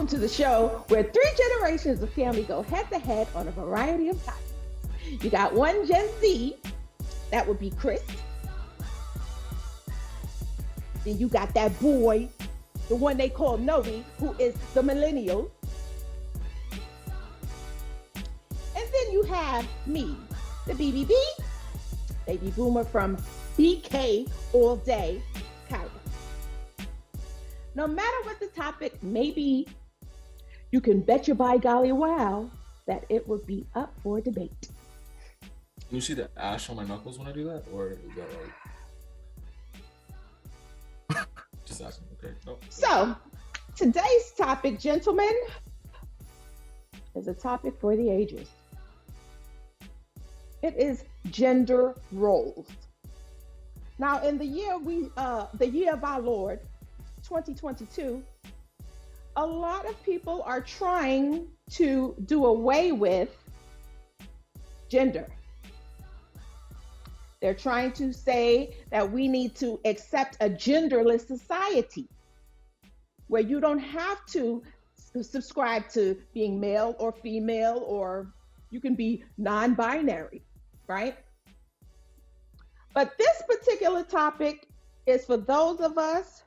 welcome to the show where three generations of family go head to head on a variety of topics. You got one Gen Z, that would be Chris. Then you got that boy, the one they call Noe, who is the Millennial. And then you have me, the BBB, baby boomer from BK all day, Kyra. No matter what the topic may be, you can bet your by golly wow that it would be up for debate. Can you see the ash on my knuckles when I do that? Or is that like... Just asking, okay. Nope. So, today's topic, gentlemen, is a topic for the ages. It is gender roles. Now, in the year of our Lord, 2022, a lot of people are trying to do away with gender. They're trying to say that we need to accept a genderless society where you don't have to subscribe to being male or female, or you can be non-binary, right? But this particular topic is for those of us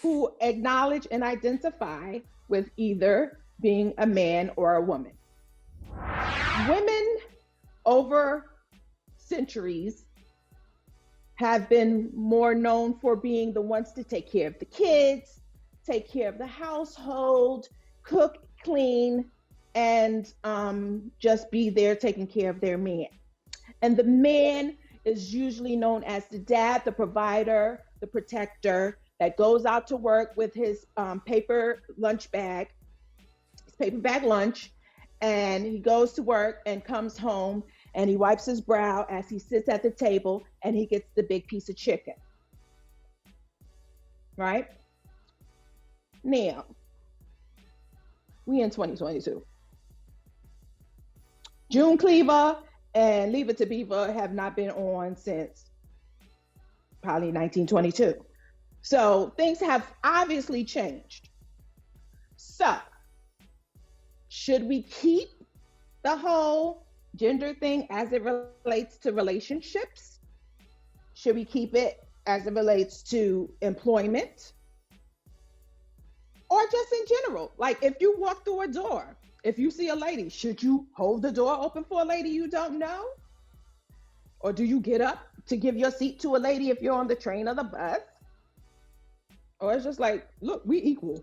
who acknowledge and identify with either being a man or a woman. Women over centuries have been more known for being the ones to take care of the kids, take care of the household, cook, clean, and just be there taking care of their man. And the man is usually known as the dad, the provider, the protector, that goes out to work with his paper bag lunch, and he goes to work and comes home and he wipes his brow as he sits at the table and he gets the big piece of chicken. Right? Now, we in 2022. June Cleaver and Leave It to Beaver have not been on since probably 1922. So things have obviously changed. So should we keep the whole gender thing as it relates to relationships? Should we keep it as it relates to employment? Or just in general, like if you walk through a door, if you see a lady, should you hold the door open for a lady you don't know? Or do you get up to give your seat to a lady if you're on the train or the bus? Or it's just like, look, we equal.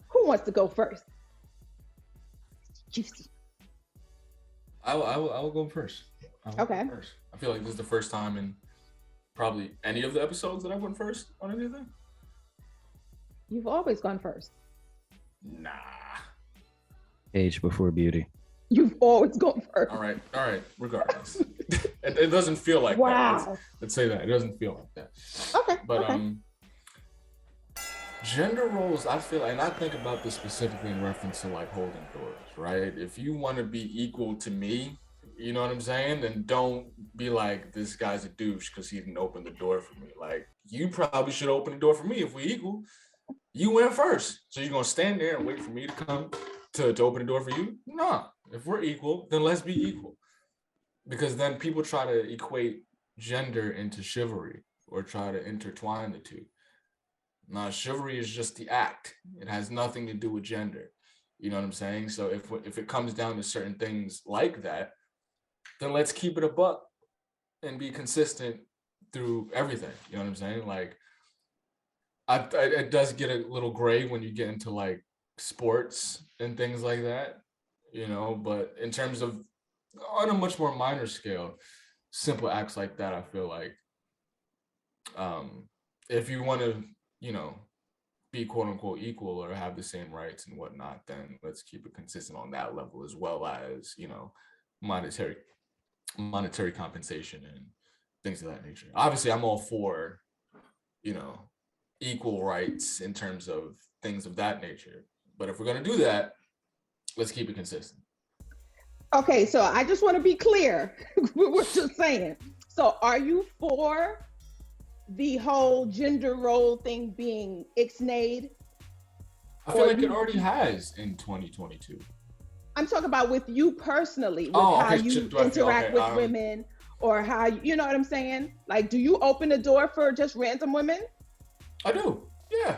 Who wants to go first? Juicy. I will go first. Okay. Go first. I feel like this is the first time in probably any of the episodes that I went first on anything. You've always gone first. Nah. Age before beauty. You've always gone first. All right. Regardless, it doesn't feel like wow. that. Let's say that it doesn't feel like that. Okay. But okay. Gender roles, I feel, and I think about this specifically in reference to like holding doors, right? If you want to be equal to me, you know what I'm saying? Then don't be like, this guy's a douche because he didn't open the door for me. Like, you probably should open the door for me if we equal. You went first. So you're going to stand there and wait for me to come to open the door for you? No. If we're equal, then let's be equal. Because then people try to equate gender into chivalry or try to intertwine the two. Now, chivalry is just the act. It has nothing to do with gender. You know what I'm saying? So if it comes down to certain things like that, then let's keep it a buck and be consistent through everything. You know what I'm saying? Like, it does get a little gray when you get into like sports and things like that, you know, but in terms of on a much more minor scale, simple acts like that, I feel like if you want to, you know, be quote unquote equal or have the same rights and whatnot, then let's keep it consistent on that level, as well as, you know, monetary compensation and things of that nature. Obviously, I'm all for, you know, equal rights in terms of things of that nature. But if we're going to do that, let's keep it consistent. Okay, so I just want to be clear. We're just saying. So are you for the whole gender role thing being ixnayed? I feel Or like it you, already has in 2022. I'm talking about with you personally, with Oh, how okay. you Do I feel interact okay? with women, or how you know what I'm saying? Like, do you open the door for just random women? I do. Yeah,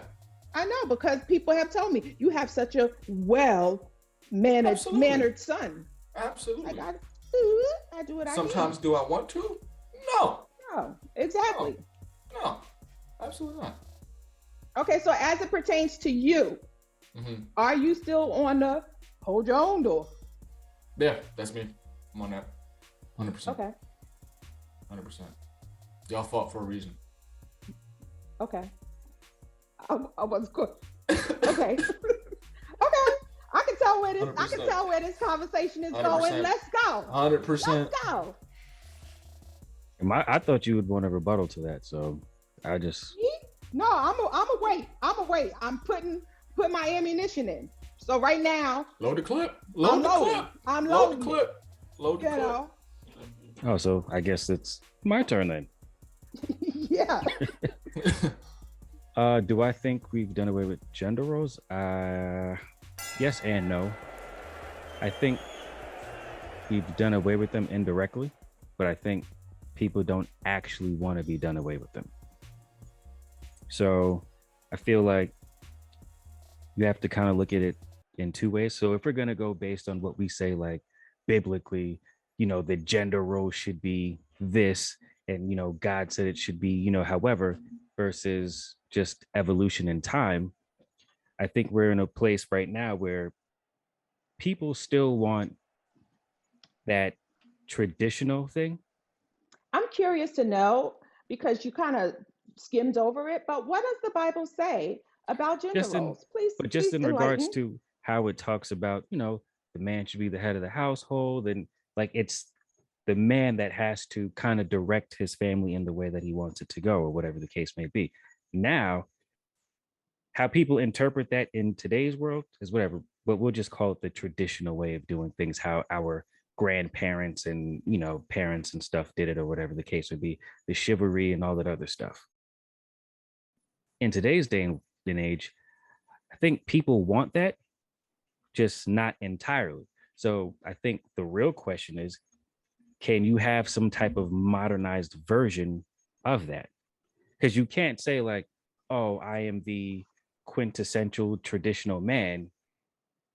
I know, because people have told me you have such a well absolutely, mannered son. Like absolutely. I do what I Sometimes, can. do I want to? No, No, no, exactly. no, absolutely not. Okay, so as it pertains to you, Hmm. are you still on the hold your own door? Yeah, that's me. I'm on that. 100%. Okay, 100%. Y'all fought for a reason. okay. I was good. Okay, okay. I can tell where this. I can 100%. tell where this conversation is going. 100%. Let's go. Let's 100%. go. I thought you would want a rebuttal to that, so I just No, I'm a wait. I'm a wait. I'm put my ammunition in. So right now, Load the clip. I'm Load the loading. clip. I'm Load the loading. clip. Load the You clip. know. oh, so I guess it's my turn then. Yeah. Do I think we've done away with gender roles? Yes and no. I think we've done away with them indirectly, but I think people don't actually want to be done away with them. So I feel like you have to kind of look at it in two ways. So if we're going to go based on what we say, like biblically, the gender role should be this, and, God said it should be, however, versus just evolution in time, I think we're in a place right now where people still want that traditional thing. I'm curious to know because you kind of skimmed over it, but what does the Bible say about gender just in roles? Please, but just please in regards enlighten. to how it talks about, the man should be the head of the household, and like it's the man that has to kind of direct his family in the way that he wants it to go, or whatever the case may be. Now, how people interpret that in today's world is whatever, but we'll just call it the traditional way of doing things, how our grandparents and, parents and stuff did it, or whatever the case would be, the chivalry and all that other stuff. In today's day and age, I think people want that, just not entirely. So I think the real question is, can you have some type of modernized version of that? Because you can't say like, oh, I am the quintessential traditional man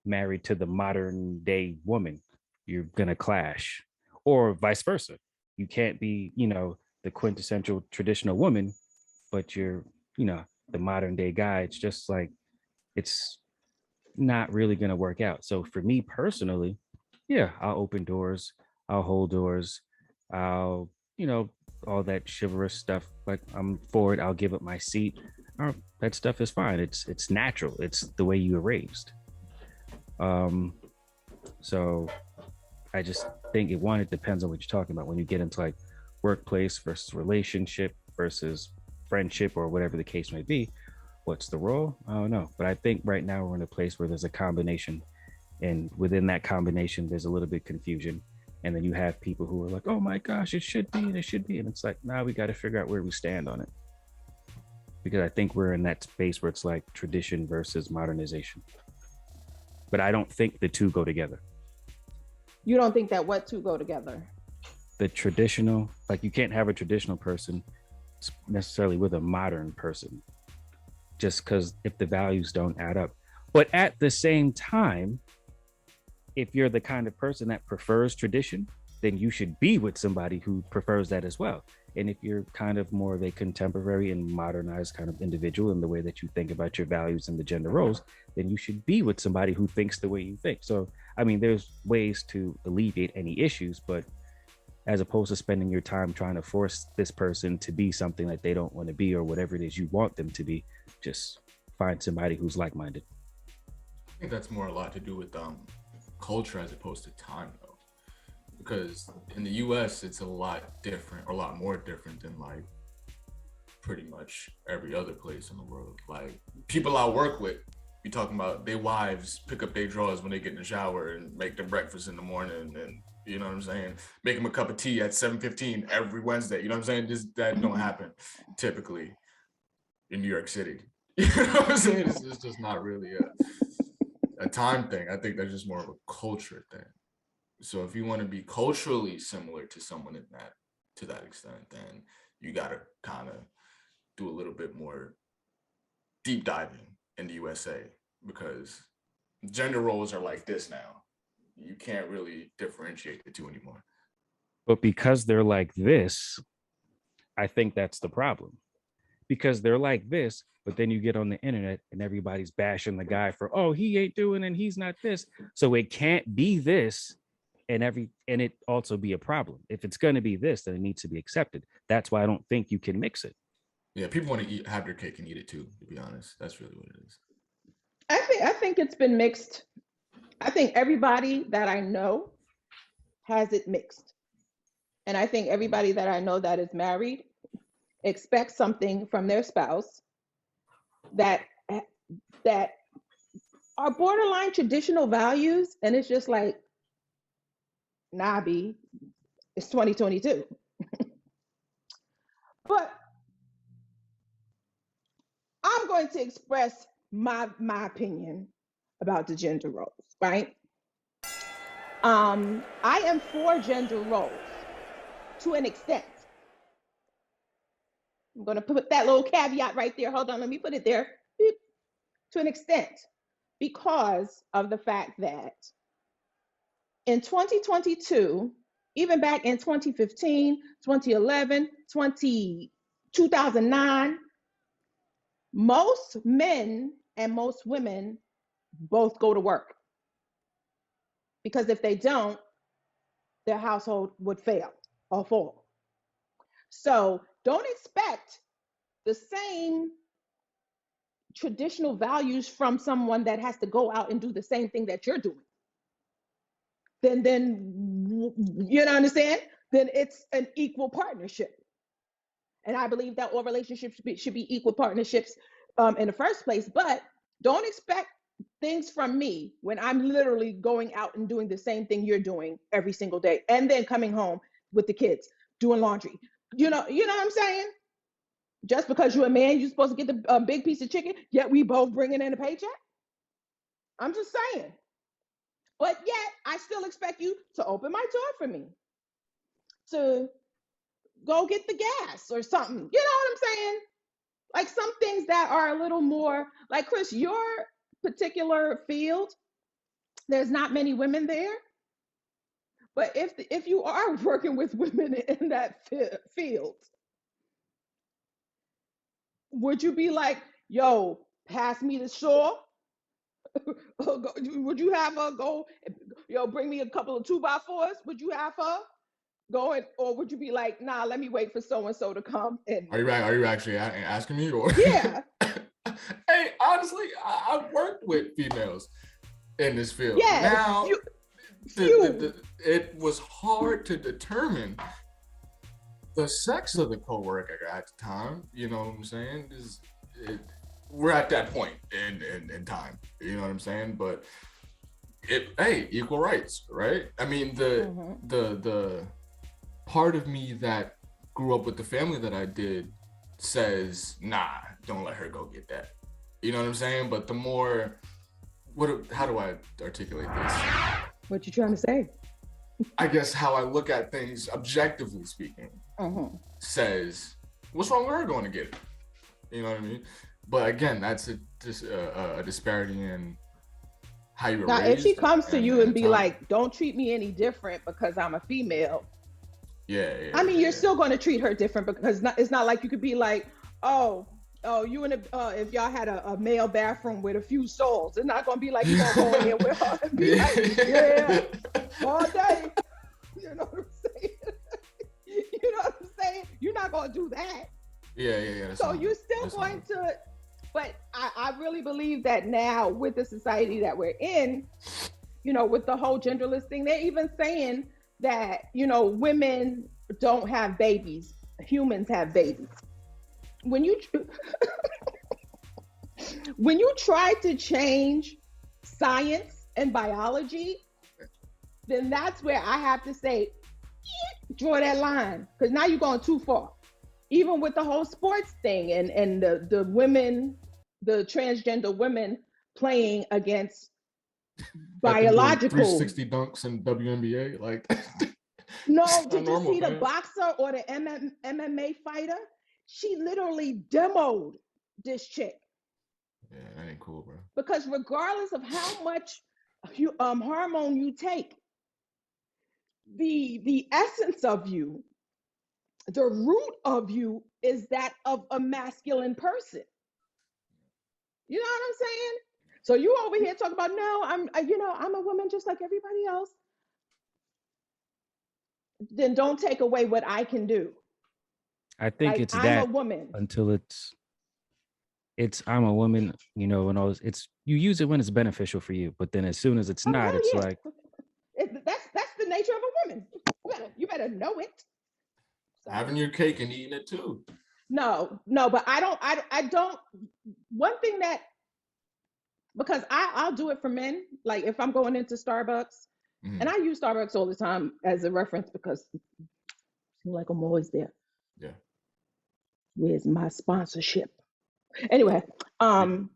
married to the modern day woman. You're gonna clash. Or vice versa. You can't be, the quintessential traditional woman, but you're, the modern day guy. It's just like it's not really gonna work out. So for me personally, yeah, I'll open doors, I'll hold doors, I'll, all that chivalrous stuff. Like I'm for it. I'll give up my seat. That stuff is fine. It's natural. It's the way you were raised. Um, so I just think it depends on what you're talking about when you get into like workplace versus relationship versus friendship or whatever the case may be. What's the role? I don't know. But I think right now we're in a place where there's a combination, and within that combination, there's a little bit of confusion. And then you have people who are like, "Oh my gosh, it should be, and it should be," and it's like, now we got to figure out where we stand on it, because I think we're in that space where it's like tradition versus modernization. But I don't think the two go together. You don't think that what two go together? The traditional, like you can't have a traditional person necessarily with a modern person, just because if the values don't add up. But at the same time, if you're the kind of person that prefers tradition, then you should be with somebody who prefers that as well. And if you're kind of more of a contemporary and modernized kind of individual in the way that you think about your values and the gender roles, then you should be with somebody who thinks the way you think. So, I mean, there's ways to alleviate any issues, but as opposed to spending your time trying to force this person to be something that they don't want to be or whatever it is you want them to be, just find somebody who's like-minded. I think that's more a lot to do with culture as opposed to time, though, because in the U.S. it's a lot different, or a lot more different than like pretty much every other place in the world. Like people I work with, be talking about their wives pick up their drawers when they get in the shower and make their breakfast in the morning and You know what I'm saying? Make him a cup of tea at 7:15 every Wednesday. You know what I'm saying? Just that don't happen typically in New York City. You know what I'm saying? It's just not really a time thing. I think that's just more of a culture thing. So if you want to be culturally similar to someone in that to that extent, then you gotta kind of do a little bit more deep diving in the USA, because gender roles are like this now. You can't really differentiate the two anymore. But because they're like this, I think that's the problem. Because they're like this, but then you get on the internet and everybody's bashing the guy for, oh, he ain't doing and he's not this. So it can't be this and it also be a problem. If it's going to be this, then it needs to be accepted. That's why I don't think you can mix it. Yeah, people want to have their cake and eat it too, to be honest. That's really what it is. I think it's been mixed. I think everybody that I know has it mixed. And I think everybody that I know that is married expects something from their spouse that are borderline traditional values, and it's just like, nah, B, it's 2022. But I'm going to express my opinion about the gender roles, right? I am for gender roles to an extent. I'm going to put that little caveat right there. Hold on, let me put it there. Beep. To an extent, because of the fact that in 2022, even back in 2015, 2011, 2009, most men and most women both go to work. Because if they don't, their household would fail or fall. So don't expect the same traditional values from someone that has to go out and do the same thing that you're doing. Then you know, understand? Then it's an equal partnership. And I believe that all relationships should be equal partnerships in the first place. But don't expect things from me when I'm literally going out and doing the same thing you're doing every single day, and then coming home with the kids doing laundry. You know what I'm saying? Just because you're a man, you're supposed to get the big piece of chicken, yet we both bringing in a paycheck. I'm just saying. But yet, I still expect you to open my door for me, to go get the gas or something. You know what I'm saying? Like some things that are a little more, like Chris, your particular field, there's not many women there. But if you are working with women in that field, would you be like, yo, pass me the shawl? Would you have her go, yo, bring me a couple of 2x4s? Would you have her going, or would you be like, nah, let me wait for so and so to come? And Are you actually asking me, or? Yeah. Hey, honestly, I've worked with females in this field. Yeah. Now, it was hard to determine the sex of the coworker at the time. You know what I'm saying? We're at that point in time. You know what I'm saying? But hey, equal rights, right? I mean, the part of me that grew up with the family that I did says, nah, don't let her go get that. You know what I'm saying? But the more, how do I articulate this? What you trying to say? I guess how I look at things, objectively speaking, says, what's wrong with her going to get it? You know what I mean? But again, that's a disparity in how you were raised. Now, if she comes to you and be like, don't treat me any different because I'm a female. Yeah. I mean, you're still going to treat her different, because it's not like you could be like, oh, you and if y'all had a male bathroom with a few stalls, it's not going to be like, you're going to go in here with her and be like, yeah, all day. You know what I'm saying? You know what I'm saying? You're not going to do that. Yeah. So you're still going to, but I really believe that now, with the society that we're in, you know, with the whole genderless thing, they're even saying that, you know, women don't have babies, humans have babies. When you try to change science and biology, then that's where I have to say, draw that line, because now you're going too far. Even with the whole sports thing and the women, the transgender women playing against Got them doing biological. 360 dunks in WNBA, like. No, did you see the man. boxer or the MMA fighter? She literally demoed this chick. Yeah, that ain't cool, bro. Because regardless of how much hormone you take, the essence of you, the root of you is that of a masculine person. You know what I'm saying? So you over here talking about, no, I'm a woman just like everybody else. Then don't take away what I can do. I think like, it's I'm that a woman until it's I'm a woman, you know, and all this, it's you use it when it's beneficial for you, but then as soon as it's not, it's like that's the nature of a woman. You better know it. So, having your cake and eating it too. No, but I don't. One thing that, because I'll do it for men. Like if I'm going into Starbucks, and I use Starbucks all the time as a reference because I feel like I'm always there. Yeah. Where's my sponsorship? Anyway, I'll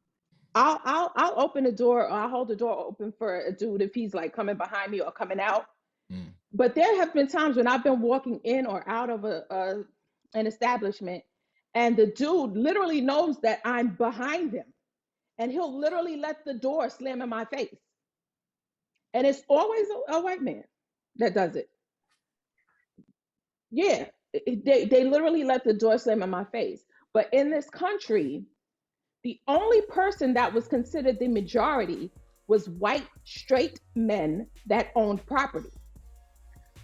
open the door, or I'll hold the door open for a dude if he's like coming behind me or coming out. But there have been times when I've been walking in or out of an establishment, and the dude literally knows that I'm behind him, and he'll literally let the door slam in my face. And it's always a white man that does it. Yeah, they literally let the door slam in my face. But in this country, the only person that was considered the majority was white, straight men that owned property.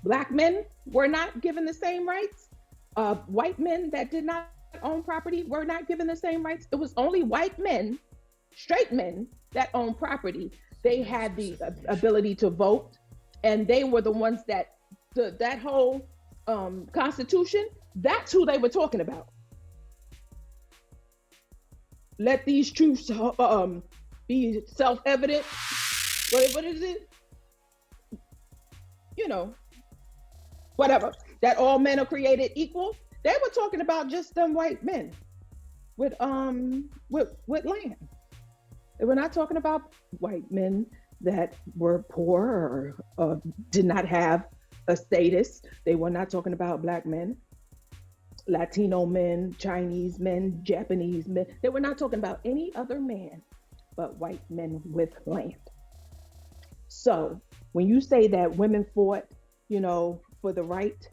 Black men were not given the same rights. White men that did not own property were not given the same rights. It was only white men, straight men that owned property. They had the ability to vote, and they were the ones that that whole Constitution, that's who they were talking about. Let these truths be self-evident. What is it? You know, whatever. That all men are created equal. They were talking about just them white men with land. They were not talking about white men that were poor or did not have a status. They were not talking about black men, Latino men, Chinese men, Japanese men. They were not talking about any other man but white men with land. So when you say that women fought, for the right,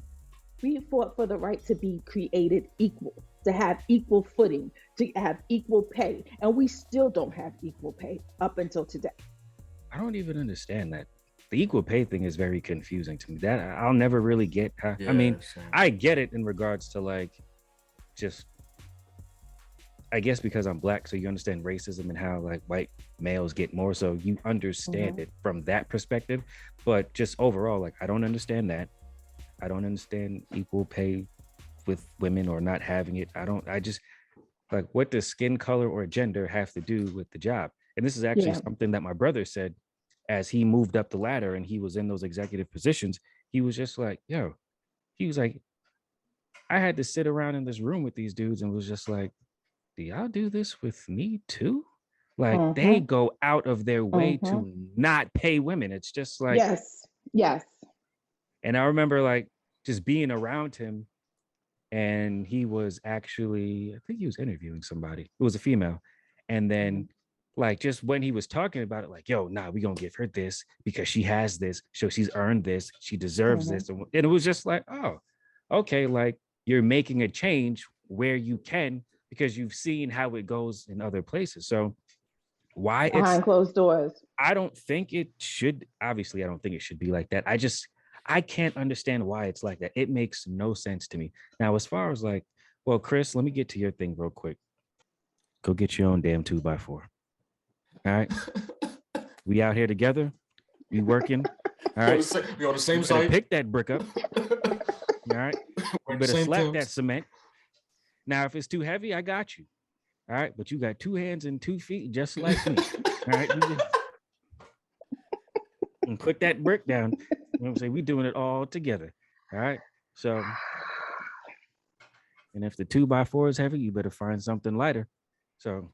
we fought for the right to be created equal, to have equal footing, to have equal pay. And we still don't have equal pay up until today. I don't even understand that. The equal pay thing is very confusing to me. That I'll never really get. I mean, I get it in regards to like, just, I guess because I'm black, so you understand racism and how like white males get more, so you understand it from that perspective. But just overall, like, I don't understand that. I don't understand equal pay with women or not having it. I just, like, what does skin color or gender have to do with the job? And this is actually something that my brother said as he moved up the ladder and he was in those executive positions. He was just like, he was like, I had to sit around in this room with these dudes and was just like, do y'all do this with me too? Like, they go out of their way to not pay women. It's just like, yes. And I remember like just being around him, and he was actually, I think he was interviewing somebody. It was a female. And then like, just when he was talking about it, like, yo, nah, we gonna give her this because she has this, so she's earned this, she deserves this. And it was just like, oh, okay, like, you're making a change where you can, because you've seen how it goes in other places. So why behind closed doors? I don't think it should. Obviously, I don't think it should be like that. I can't understand why it's like that. It makes no sense to me. Now, as far as like, well, Chris, let me get to your thing real quick. Go get your own damn 2x4. All right. We out here together. We working. All right. We on the same side. Pick that brick up. All right. You better slap that cement. Now, if it's too heavy, I got you. All right. But you got 2 hands and 2 feet, just like me. All right. And put that brick down. what I'm saying? We doing it all together. All right. So, and if the 2x4 is heavy, you better find something lighter. So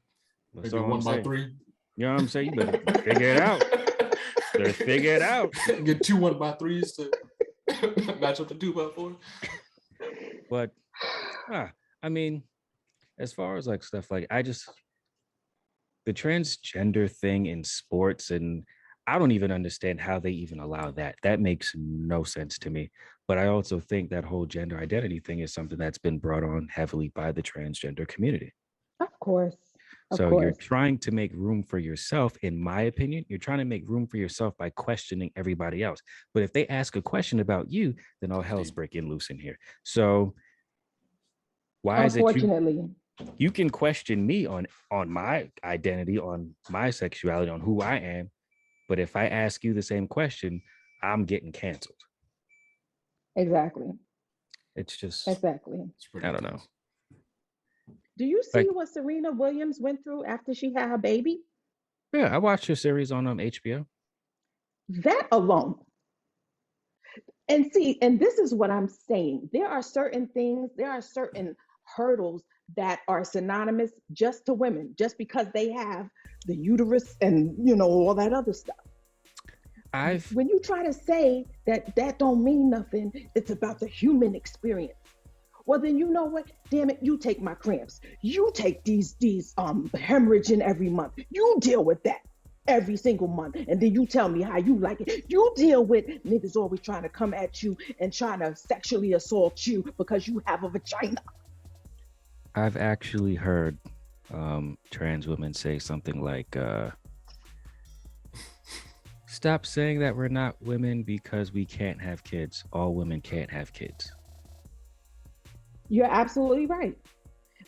that's Maybe all I'm saying. 1x3. You know what I'm saying? You better figure it out. Better figure it out. Get 2 1x3s to match up the 2x4. But I mean, as far as like stuff like the transgender thing in sports, and I don't even understand how they even allow that. That makes no sense to me. But I also think that whole gender identity thing is something that's been brought on heavily by the transgender community. Of course. So you're trying to make room for yourself, in my opinion. You're trying to make room for yourself by questioning everybody else. But if they ask a question about you, then all hell's breaking loose in here. So why is it you can question me on my identity, on my sexuality, on who I am, but if I ask you the same question, I'm getting canceled. Exactly. It's just exactly. I don't know. Do you see what Serena Williams went through after she had her baby? Yeah, I watched her series on HBO. That alone. And see, and this is what I'm saying. There are certain things, there are certain hurdles that are synonymous just to women, just because they have the uterus and, you know, all that other stuff. When you try to say that don't mean nothing, it's about the human experience. Well, then you know what? Damn it, you take my cramps. You take these hemorrhaging every month. You deal with that every single month. And then you tell me how you like it. You deal with niggas always trying to come at you and trying to sexually assault you because you have a vagina. I've actually heard trans women say something like, stop saying that we're not women because we can't have kids. All women can't have kids. You're absolutely right.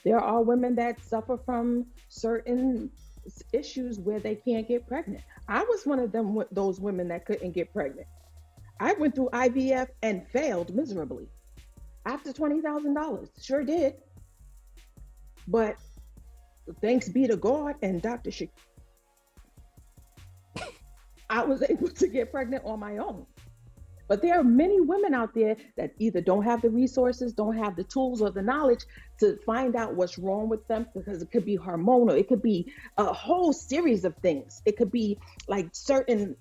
There are women that suffer from certain issues where they can't get pregnant. I was one of those women that couldn't get pregnant. I went through IVF and failed miserably. After $20,000, sure did. But thanks be to God and Dr. I was able to get pregnant on my own. But there are many women out there that either don't have the resources, don't have the tools or the knowledge to find out what's wrong with them, because it could be hormonal. It could be a whole series of things. It could be like certain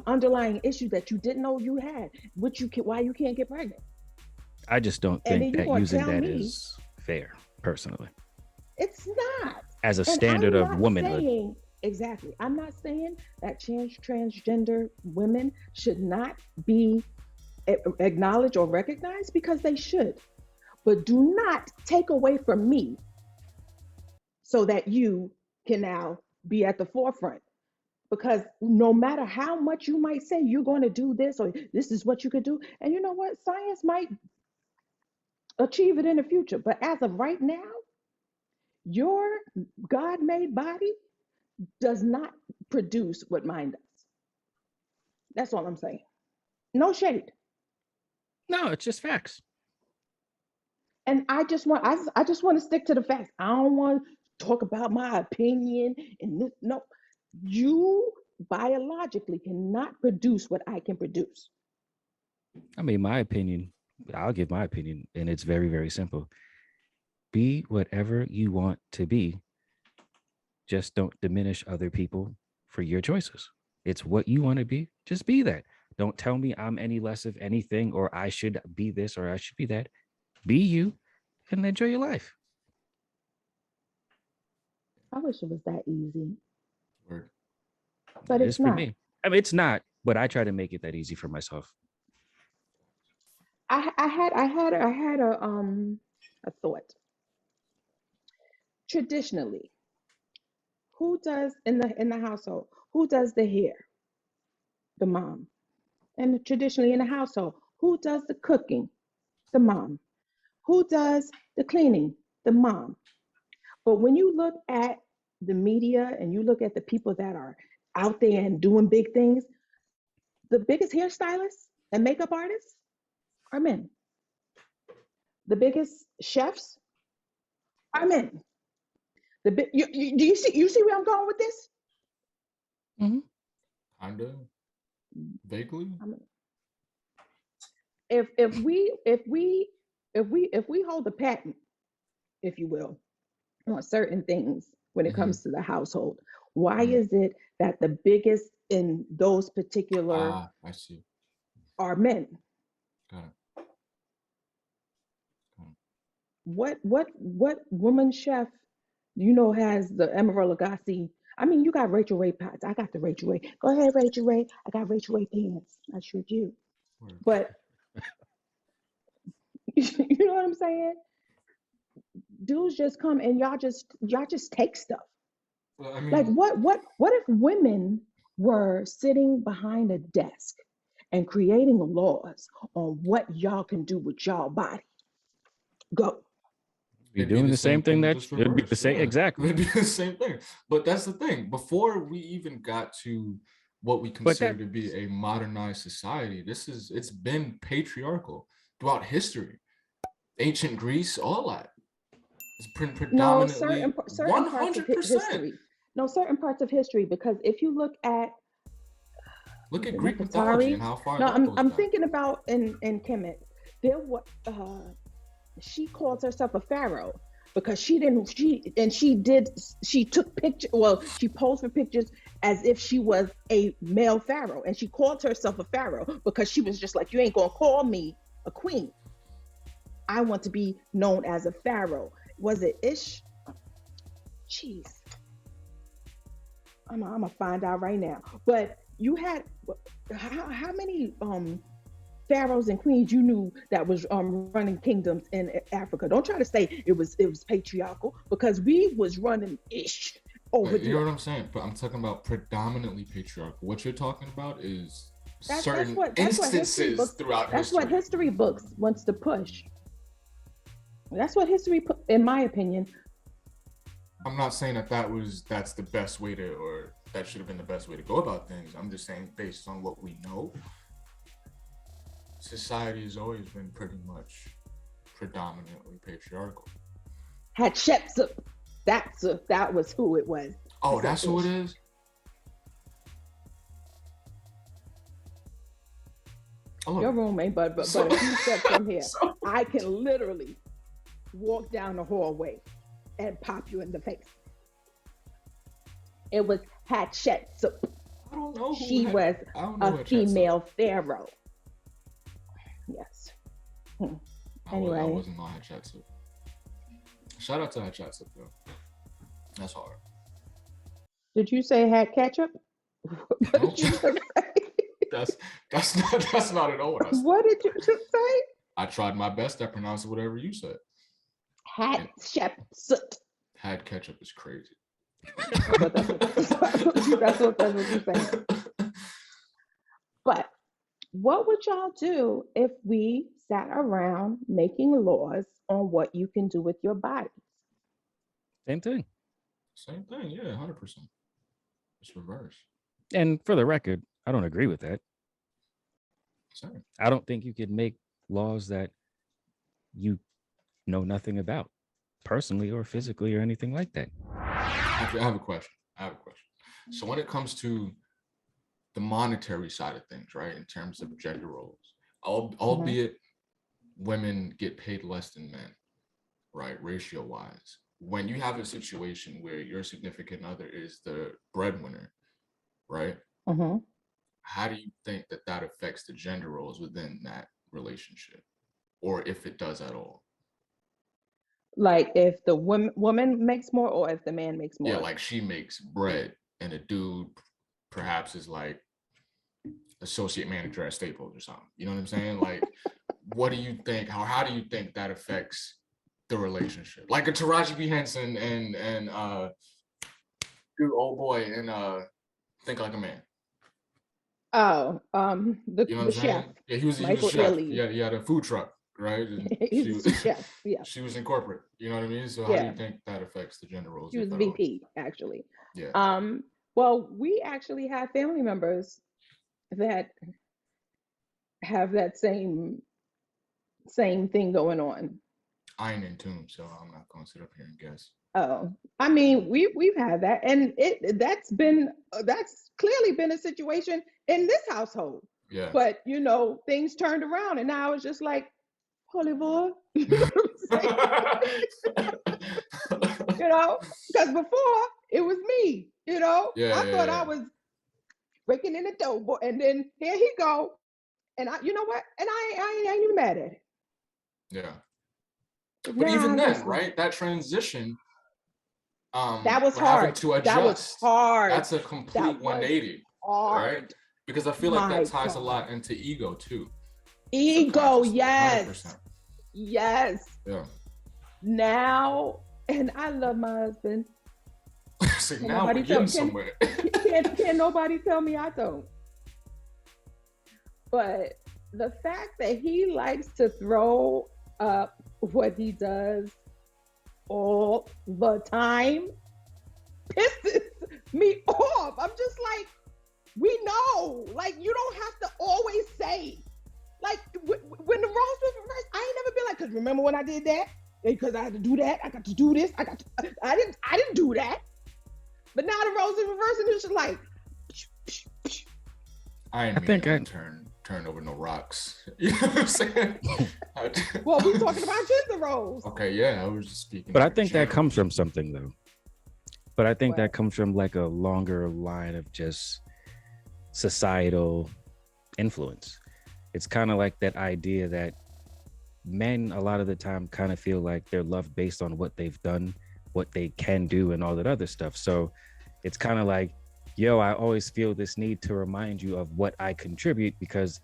underlying issues that you didn't know you had, why you can't get pregnant. I just don't think that using that is fair, personally. It's not. As a standard of womanhood. Exactly. I'm not saying that transgender women should not be acknowledged or recognized, because they should. But do not take away from me so that you can now be at the forefront. Because no matter how much you might say you're going to do this or this is what you could do, and you know what, science might achieve it in the future. But as of right now, your God-made body does not produce what mine does. That's all I'm saying. No shade. No, it's just facts. And I just want to stick to the facts. I don't want to talk about my opinion and this. No, you biologically cannot produce what I can produce. I mean, my opinion, I'll give my opinion, and it's very, very simple. Be whatever you want to be. Just don't diminish other people for your choices. It's what you want to be. Just be that. Don't tell me I'm any less of anything, or I should be this, or I should be that. Be you and enjoy your life. I wish it was that easy. Word. But it's not. For me. I mean, it's not, but I try to make it that easy for myself. I had a thought. Traditionally, who does in the household? Who does the hair? The mom. And traditionally in the household, who does the cooking? The mom. Who does the cleaning? The mom. But when you look at the media and you look at the people that are out there and doing big things, the biggest hairstylists and makeup artists are men. The biggest chefs are men. Do you see where I'm going with this? Mm-hmm. Kinda. Vaguely. if we hold a patent, if you will, on certain things when it Mm-hmm. comes to the household, why Mm-hmm. is it that the biggest in those particular I see. are men? Got it. Got it. What woman chef has the Emerald Lagasse? I mean, you got Rachel Ray pots. I got the Rachel Ray. Go ahead, Rachel Ray. I got Rachel Ray pants. I sure do. Word. But you know what I'm saying? Dudes just come and y'all just take stuff. Well, I Like mean, what if women were sitting behind a desk and creating laws on what y'all can do with y'all body? Go. Be it'd be doing the the same same thing thing, that just it'd be the reverse. same Yeah, exactly. it'd be the same thing. But that's the thing. Before we even got to what we But consider that to be a modernized society, it's been patriarchal throughout history. Ancient Greece, all that. It's No, predominantly certain parts of 100%. history. No, certain parts of history, because if you look at Look at Greek mythology and Nefertari. how far No, that goes I'm back. thinking about in Kemet. There was she calls herself a pharaoh because she took picture, well, she posed for pictures as if she was a male pharaoh, and she called herself a pharaoh because she was just like, you ain't gonna call me a queen. I want to be known as a pharaoh. Was it Ish? Jeez, I'm gonna find out right now. But you had how many pharaohs and queens you knew that was running kingdoms in Africa? Don't try to say it was patriarchal, because we was running ish over But you know there. what I'm saying? But I'm talking about predominantly patriarchal. What you're talking about is That's certain what history instances books. throughout That's what history. history books wants to push. That's what history, in my opinion. I'm not saying that's the best way to, or that should have been the best way to go about things. I'm just saying, based on what we know, society has always been pretty much predominantly patriarchal. Hatshepsut. That was who it was. Oh, that's who it is? Your roommate, but a few steps from here, I can literally walk down the hallway and pop you in the face. It was Hatshepsut. I don't know. She was a female pharaoh. Yes. Anyway. I wasn't on Hatshepsut. Shout out to Hatshepsut though. That's hard. Did you say hat ketchup? What did you just say? That's not at all what I said. What did you just say? I tried my best to pronounce whatever you said. Hatshepsut. Had ketchup is crazy. That's what you're saying. But what would y'all do if we sat around making laws on what you can do with your bodies? same thing. Same thing, yeah, 100%. It's reverse. And for the record, I don't agree with that. Same. I don't think you could make laws that you know nothing about, personally or physically or anything like that. Actually, I have a question. So when it comes to the monetary side of things, right, in terms of gender roles, albeit women get paid less than men, right, ratio wise, when you have a situation where your significant other is the breadwinner, right, how do you think that affects the gender roles within that relationship, or if it does at all? Like if the woman makes more, or if the man makes more? Yeah, like she makes bread and a dude perhaps is like associate manager at Staples or something. You know what I'm saying? Like, what do you think? How do you think that affects the relationship? Like a Taraji P. Henson and dude, old boy, and Think Like a Man. Oh, You know what I'm chef. saying? Yeah, he was a chef. Yeah, he had a food truck, right? And he was a chef. Yeah, she was in corporate. You know what I mean? So how do you think that affects the gender roles? She was VP, actually. Yeah. Well, we actually have family members that have that same thing going on. I ain't in tune, so I'm not going to sit up here and guess. Oh, I mean, we've had that, and that's clearly been a situation in this household. Yeah. But things turned around, and now it's just like, holy boy. You know what I'm saying? Because before it was me. Yeah, I thought I yeah, was breaking in the door, and then here he go, and you know what? And I ain't even mad at it. yeah. But But now even I'm then, just like, right? That transition, that was we're having hard. to That was adjust. hard. That's a complete That was 180, right? hard. Because I feel like that My ties a God. lot into ego too, Ego, subconsciously, yes. 100%. Yes. Yeah. Now, and I love my husband. See, Can now we're nobody getting somewhere. can nobody tell me I don't. But the fact that he likes to throw up what he does all the time pisses me off. I'm just like, we know. Like, you don't have to always say. Like, when the roles was reversed, I ain't never been like, because remember when I did that? Because I had to do that. I got to do this. I didn't do that. But now the roles is reversed, and it's just like, I think I turn over no rocks. You know what I'm saying? Well, we're talking about gender roles. Okay, yeah, I was just speaking. But I think that comes from something, though. But I think that comes from like a longer line of just societal influence. It's kind of like that idea that men a lot of the time kind of feel like they're loved based on what they've done, what they can do, and all that other stuff. So it's kind of like, yo, I always feel this need to remind you of what I contribute, because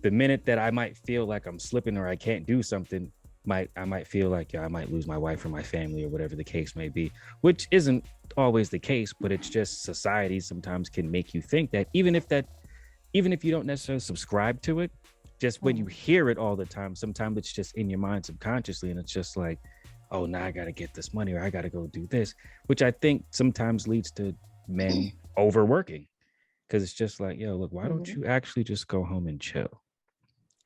the minute that I might feel like I'm slipping or I can't do something, I might feel like, yeah, I might lose my wife or my family or whatever the case may be, which isn't always the case, but it's just society sometimes can make you think that, even if you don't necessarily subscribe to it, just when you hear it all the time, sometimes it's just in your mind subconsciously, and it's just like, oh, now I got to get this money, or I got to go do this, which I think sometimes leads to men overworking, because it's just like, yo, look, why don't you actually just go home and chill?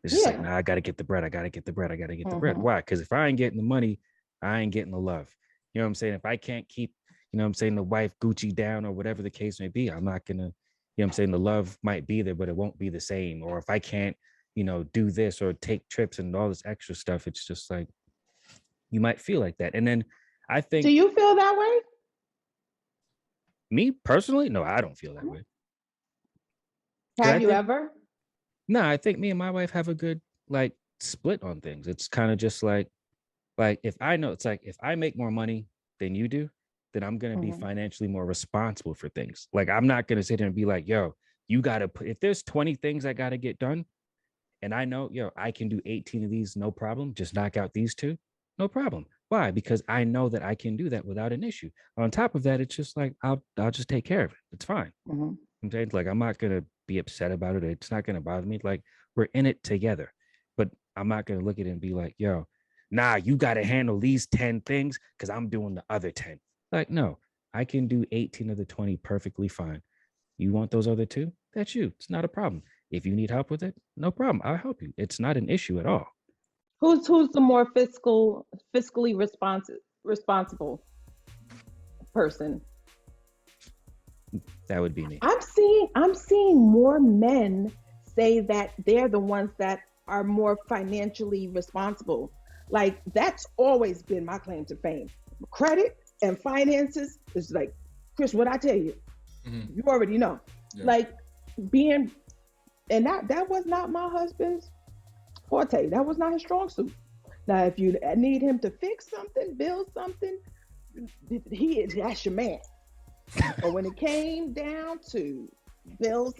It's just like, nah, I got to get the bread. I got to get the bread. I got to get the bread. Why? Because if I ain't getting the money, I ain't getting the love. You know what I'm saying? If I can't keep, the wife Gucci down or whatever the case may be, I'm not going to, what I'm saying? The love might be there, but it won't be the same. Or if I can't, do this or take trips and all this extra stuff, it's just like, you might feel like that. And then I think. Do you feel that way? Me personally? No, I don't feel that way. Have you ever? No, I think me and my wife have a good split on things. It's kind of just like if I know, it's like if I make more money than you do, then I'm going to be financially more responsible for things. Like, I'm not going to sit here and be like, yo, you got to put, if there's 20 things I got to get done and I know, yo, I can do 18 of these, no problem. Just knock out these 2, no problem. Why? Because I know that I can do that without an issue. On top of that, it's just like, I'll just take care of it. It's fine. I'm saying, like, I'm not going to be upset about it. It's not going to bother me. Like, we're in it together, but I'm not going to look at it and be like, yo, nah, you got to handle these 10 things because I'm doing the other 10. Like, no, I can do 18 of the 20 perfectly fine. You want those other 2? That's you. It's not a problem. If you need help with it, no problem. I'll help you. It's not an issue at all. Who's the more fiscally responsible person? That would be me. I'm seeing more men say that they're the ones that are more financially responsible. Like, that's always been my claim to fame. Credit and finances is like, Chris, what I tell you, you already know. Yeah. Like, being, and that was not my husband's forte. That was not his strong suit. Now, if you need him to fix something, build something, that's your man. But when it came down to bills,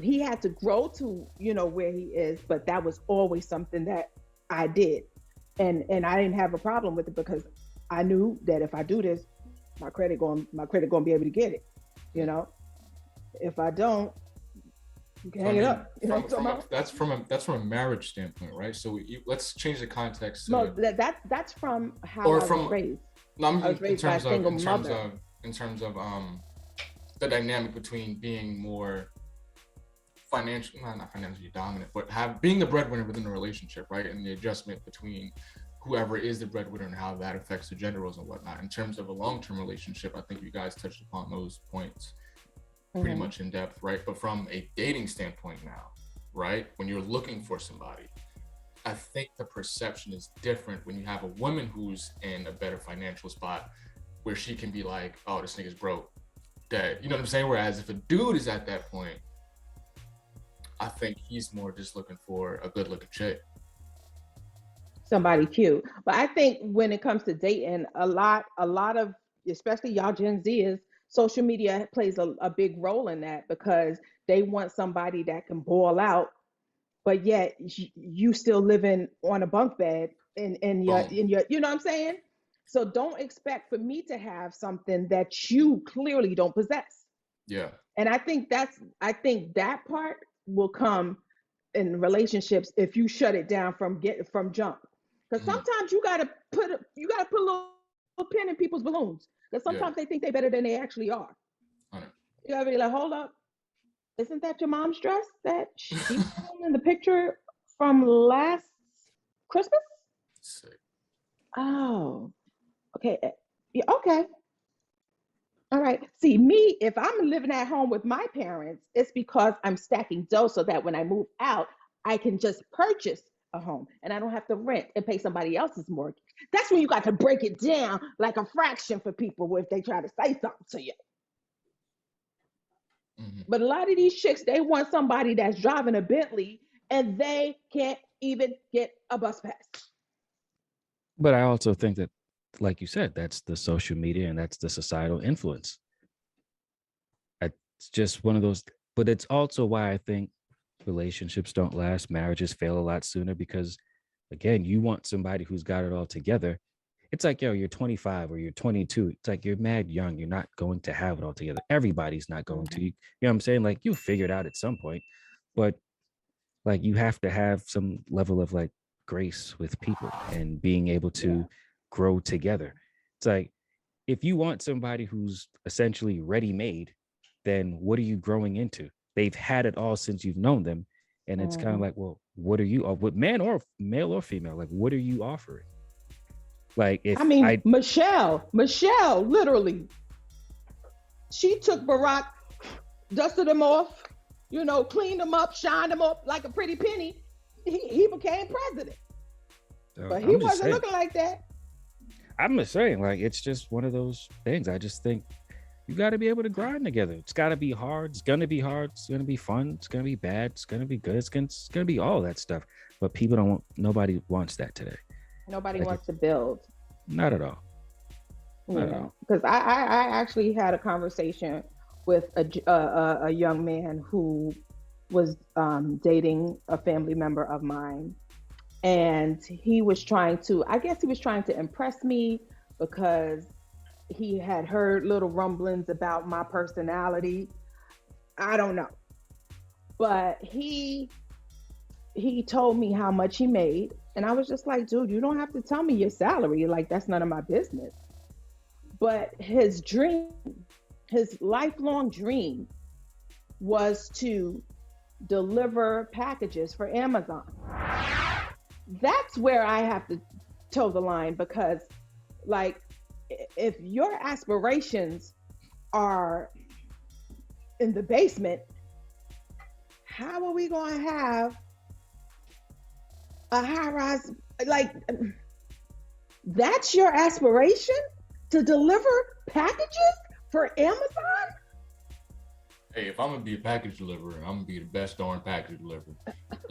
he had to grow to, where he is, but that was always something that I did. And I didn't have a problem with it because I knew that if I do this, my credit going to be able to get it. If I don't, you can hang it up. That's from a marriage standpoint, right? So let's change the context. No, that's from how I was raised. No, I was raised by a single mother. In terms of the dynamic between being more not financially dominant, but being the breadwinner within a relationship, right? And the adjustment between whoever is the breadwinner and how that affects the gender roles and whatnot. In terms of a long-term relationship, I think you guys touched upon those points. pretty much in depth, right? But from a dating standpoint now, right? When you're looking for somebody, I think the perception is different when you have a woman who's in a better financial spot where she can be like, oh, this nigga's broke, dead. You know what I'm saying? Whereas if a dude is at that point, I think he's more just looking for a good looking chick. Somebody cute. But I think when it comes to dating, a lot of, especially y'all Gen Zers, social media plays a big role in that because they want somebody that can ball out, but yet you still living on a bunk bed Boom. in your, you know what I'm saying? So don't expect for me to have something that you clearly don't possess. Yeah. And I think that part will come in relationships if you shut it down from jump. Because sometimes you gotta put a little pin in people's balloons. Because sometimes they think they're better than they actually are. You gotta be like, hold up, isn't that your mom's dress that she's in the picture from last Christmas? Sick. Oh, okay. Yeah, okay. All right. See, me, if I'm living at home with my parents, it's because I'm stacking dough so that when I move out, I can just purchase a home and I don't have to rent and pay somebody else's mortgage. That's when you got to break it down like a fraction for people if they try to say something to you. But a lot of these chicks, they want somebody that's driving a Bentley and they can't even get a bus pass. But I also think that, like you said, that's the social media and that's the societal influence. It's just one of those, but it's also why I think relationships don't last, marriages fail a lot sooner because, again, you want somebody who's got it all together. It's like, yo, you're 25 or you're 22. It's like you're mad young. You're not going to have it all together. Everybody's not going to. You know what I'm saying? Like you figure it out at some point, but like you have to have some level of like grace with people and being able to grow together. It's like if you want somebody who's essentially ready made, then what are you growing into? They've had it all since you've known them. And it's kind of like, well, what are you, what man or male or female, like, what are you offering? Like, if I mean, Michelle, literally, she took Barack, dusted him off, cleaned him up, shined him up like a pretty penny. He became president. But he wasn't looking like that. I'm just saying, like, it's just one of those things. I just think you got to be able to grind together. It's got to be hard. It's going to be hard. It's going to be fun. It's going to be bad. It's going to be good. It's going to be all that stuff. But nobody wants that today. Nobody wants to build. Not at all. Not at all. Because I actually had a conversation with a young man who was dating a family member of mine. And he was trying to impress me because he had heard little rumblings about my personality. I don't know. But he told me how much he made. And I was just like, dude, you don't have to tell me your salary. Like, that's none of my business. But his lifelong dream was to deliver packages for Amazon. That's where I have to toe the line because, like, if your aspirations are in the basement, how are we going to have a high-rise? Like, that's your aspiration to deliver packages for Amazon? Hey, if I'm gonna be a package deliverer, I'm gonna be the best darn package deliverer.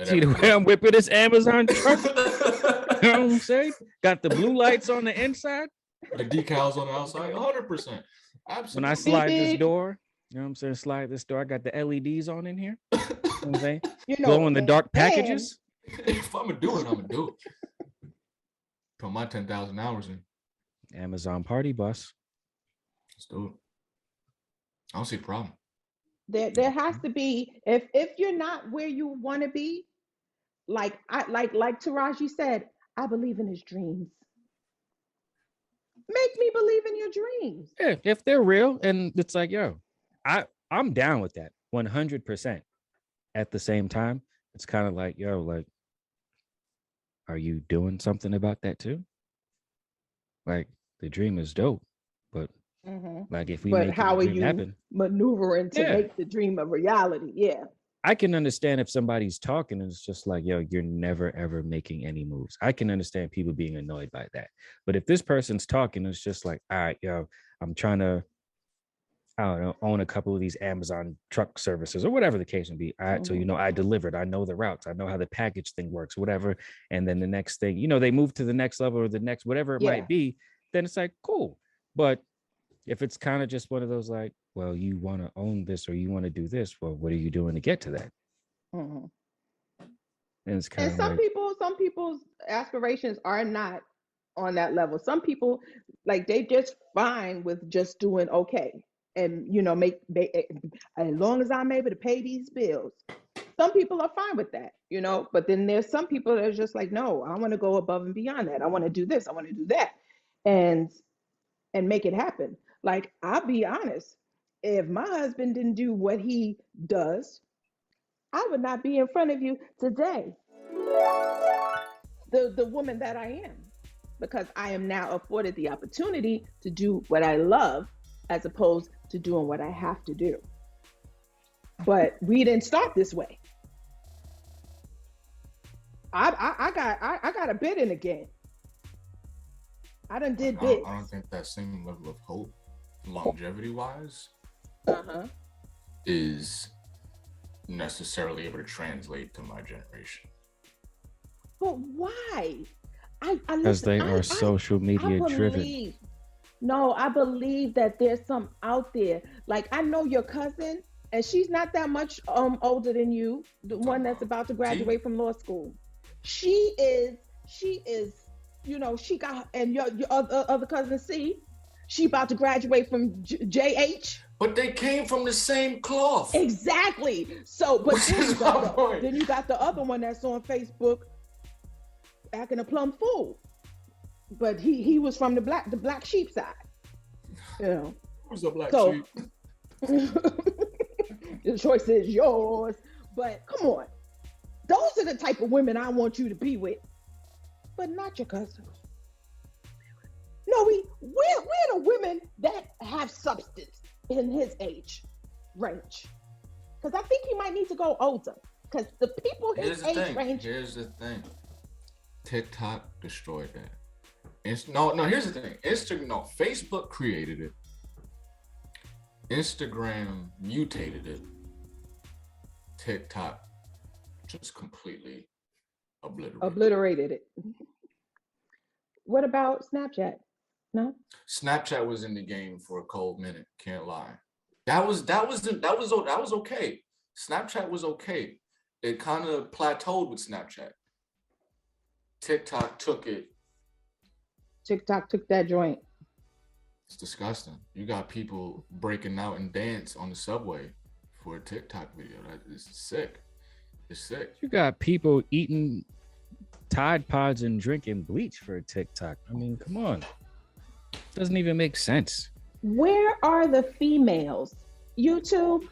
See the way I'm whipping this Amazon truck? You know what I'm saying? Got the blue lights on the inside. The decals on the outside, 100%. Absolutely. When I slide this door, you know what I'm saying? Slide this door, I got the LEDs on in here. You know what I'm saying? Glow in the dark packages. If I'm gonna do it, I'm gonna do it. Put my 10,000 hours in. Amazon party bus. Let's do it. I don't see the problem. There has to be, if you're not where you want to be, like Taraji said, I believe in his dreams. Make me believe in your dreams. Yeah, if they're real, and it's like, yo, I'm down with that 100%. At the same time, it's kind of like, yo, like, are you doing something about that too? Like, the dream is dope, but Like if we But make how a are dream you happen, maneuvering to yeah, make the dream a reality? Yeah. I can understand if somebody's talking and it's just like, yo, you're never ever making any moves. I can understand people being annoyed by that. But if this person's talking, it's just like, all right, yo, I'm trying to, I don't know, own a couple of these Amazon truck services or whatever the case may be. So, I delivered, I know the routes, I know how the package thing works, whatever. And then the next thing, they move to the next level or the next, whatever it Yeah. might be, then it's like, cool. But if it's kind of just one of those like, well, you want to own this or you want to do this, well, what are you doing to get to that? Mm-hmm. And it's kind And of like, some people's aspirations are not on that level. Some people, like, they just fine with just doing okay, and as long as I'm able to pay these bills. Some people are fine with that, but then there's some people that are just like, no, I want to go above and beyond that. I want to do this, I want to do that, and make it happen. Like, I'll be honest, if my husband didn't do what he does, I would not be in front of you today, the woman that I am, because I am now afforded the opportunity to do what I love as opposed to doing what I have to do. But we didn't start this way. I got a bid in the game. I done did bids. I don't think that same level of hope, longevity wise, is necessarily able to translate to my generation. But why? Because they are social media driven. No, I believe that there's some out there. Like, I know your cousin, and she's not that much older than you, the one that's about to graduate from law school. She is, she got, and your other cousin C, she about to graduate from JH. But they came from the same cloth. Exactly. So, but then you got the other one that's on Facebook acting a plumb fool. But he was from the black sheep side. Who's a black sheep? The choice is yours. But come on. Those are the type of women I want you to be with. But not your cousin. No, we're the women that have substance in his age range. Because I think he might need to go older. Because the people his age range. Here's the thing. TikTok destroyed that. No, here's the thing. Facebook created it. Instagram mutated it. TikTok just completely obliterated it. What about Snapchat? No? Snapchat was in the game for a cold minute, can't lie. That was okay. Snapchat was okay. It kind of plateaued with Snapchat. TikTok took it. TikTok took that joint. It's disgusting. You got people breaking out and dance on the subway for a TikTok video. That is sick. It's sick. You got people eating Tide Pods and drinking bleach for a TikTok. I mean, come on. Doesn't even make sense. Where are the females? YouTube,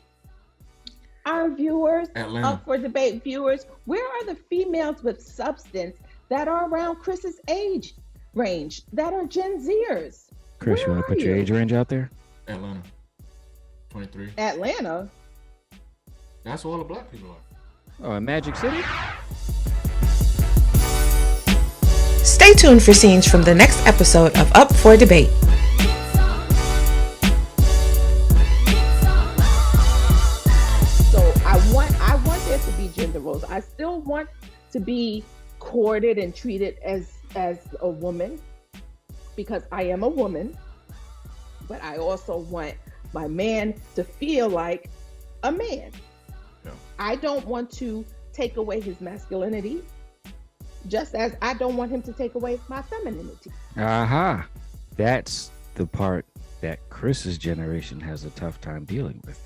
our viewers, Atlanta. Up for Debate viewers, where are the females with substance that are around Chris's age range, that are Gen Zers? Chris, you want to put your age range out there? Atlanta, 23. Atlanta? That's where all the black people are. Oh, in Magic City? Stay tuned for scenes from the next episode of Up for Debate. So I want there to be gender roles. I still want to be courted and treated as a woman, because I am a woman, but I also want my man to feel like a man. Yeah. I don't want to take away his masculinity, just as I don't want him to take away my femininity. Aha. That's the part that Chris's generation has a tough time dealing with.